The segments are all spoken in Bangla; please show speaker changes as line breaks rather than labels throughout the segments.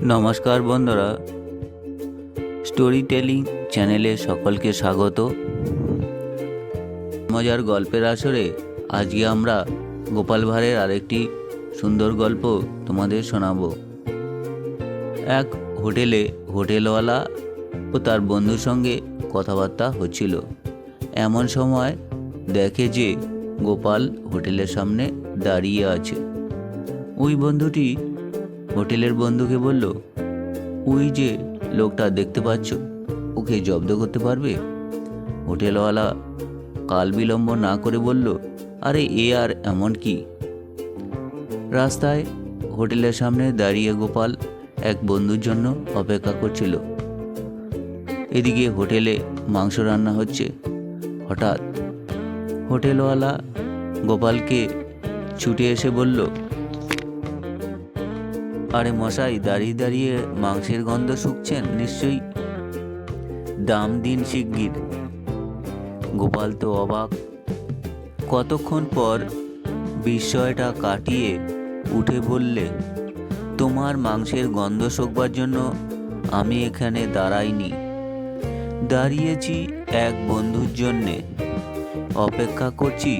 নমস্কার বন্ধুরা, স্টোরি টেলিং চ্যানেলে সকলকে স্বাগত। মজার গল্পের আসরে আজকে আমরা গোপাল ভাঁড়ের আরেকটি সুন্দর গল্প তোমাদের শোনাবো। এক হোটেলে হোটেলওয়ালা ও তার বন্ধুর সঙ্গে কথাবার্তা হচ্ছিল। এমন সময় দেখে যে গোপাল হোটেলের সামনে দাঁড়িয়ে আছে। ওই বন্ধুটি হোটেলের বন্ধুকে বলল, ওই যে লোকটা দেখতে পাচ্ছ, ওকে জব্দ করতে পারবে? হোটেলওয়ালা কাল বিলম্ব না করে বলল, আরে এ আর এমন কি? রাস্তায় হোটেলের সামনে দাঁড়িয়ে গোপাল এক বন্ধুর জন্য অপেক্ষা করছিল। এদিকে হোটেলে মাংস রান্না হচ্ছে। হঠাৎ হোটেলওয়ালা গোপালকে ছুটে এসে বলল, আরে মশাই, দাঁড়িয়ে দাঁড়িয়ে মাংসের গন্ধ শুকছেন নিশ্চয়ই, দাম দিন শিগগির। গোপাল তো অবাক। কতক্ষণ পর বিস্ময়টা কাটিয়ে উঠে বললে, তোমার মাংসের গন্ধ শুকবার জন্য আমি এখানে দাঁড়াইনি, দাঁড়িয়েছি এক বন্ধুর জন্যে, অপেক্ষা করছি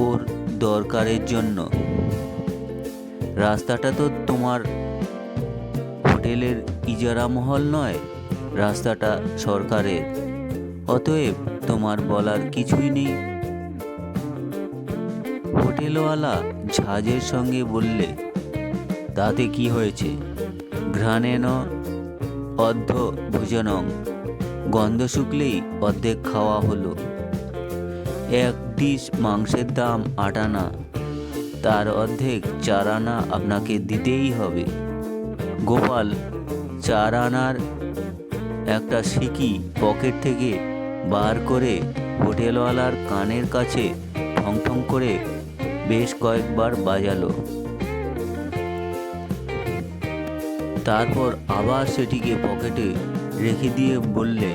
ওর দরকারের জন্য। রাস্তাটা তো তোমার হোটেলের ইজারা মহল নয়, রাস্তাটা সরকারের, অতএব তোমার বলার কিছুই নেই। হোটেলওয়ালা ঝাঁজের সঙ্গে বললে, তাতে কি হয়েছে? ঘ্রাণেন অর্ধ ভোজনং, গন্ধ শুকলেই অর্ধেক খাওয়া হলো। এক ডিশ মাংসের দাম 8 আনা, তার অর্ধেক 4 আনা আপনাকে দিতেই হবে। গোপাল 4 আনার একটা সিকি পকেট থেকে বার করে হোটেলওয়ালার কানের কাছে ঠং ঠং করে বেশ কয়েকবার বাজালো। তারপর আবার সেটিকে পকেটে রেখে দিয়ে বললে,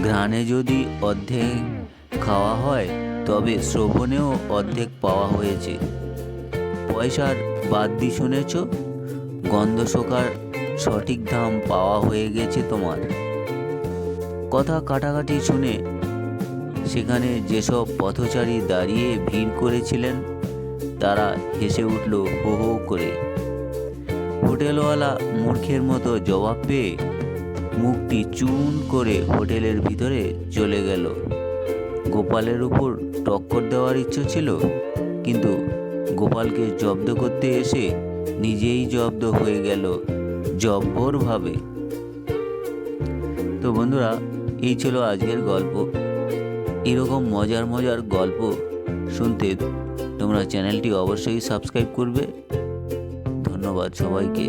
ঘ্রাণে যদি অর্ধেক খাওয়া হয় তবে শ্রবণেও অর্ধেক পাওয়া হয়েছে। পয়সার বাদ্যি শুনেছ, গন্ধ শোকার সঠিক দাম পাওয়া হয়ে গেছে তোমার। কথা কাটাকাটি শুনে সেখানে যেসব পথচারী দাঁড়িয়ে ভিড় করেছিলেন তারা হেসে উঠল হো হো করে। হোটেলওয়ালা মূর্খের মতো জবাব পেয়ে মুখটি চুন করে হোটেলের ভিতরে চলে গেল। গোপালের উপর টক্কর দেওয়ার ইচ্ছে ছিল, কিন্তু গোপালকে জব্দ করতে এসে নিজেই জব্দ হয়ে গেল জব্বরভাবে। তো বন্ধুরা, এই ছিল আজকের গল্প। এরকম মজার মজার গল্প শুনতে তোমরা চ্যানেলটি অবশ্যই সাবস্ক্রাইব করবে। ধন্যবাদ সবাইকে।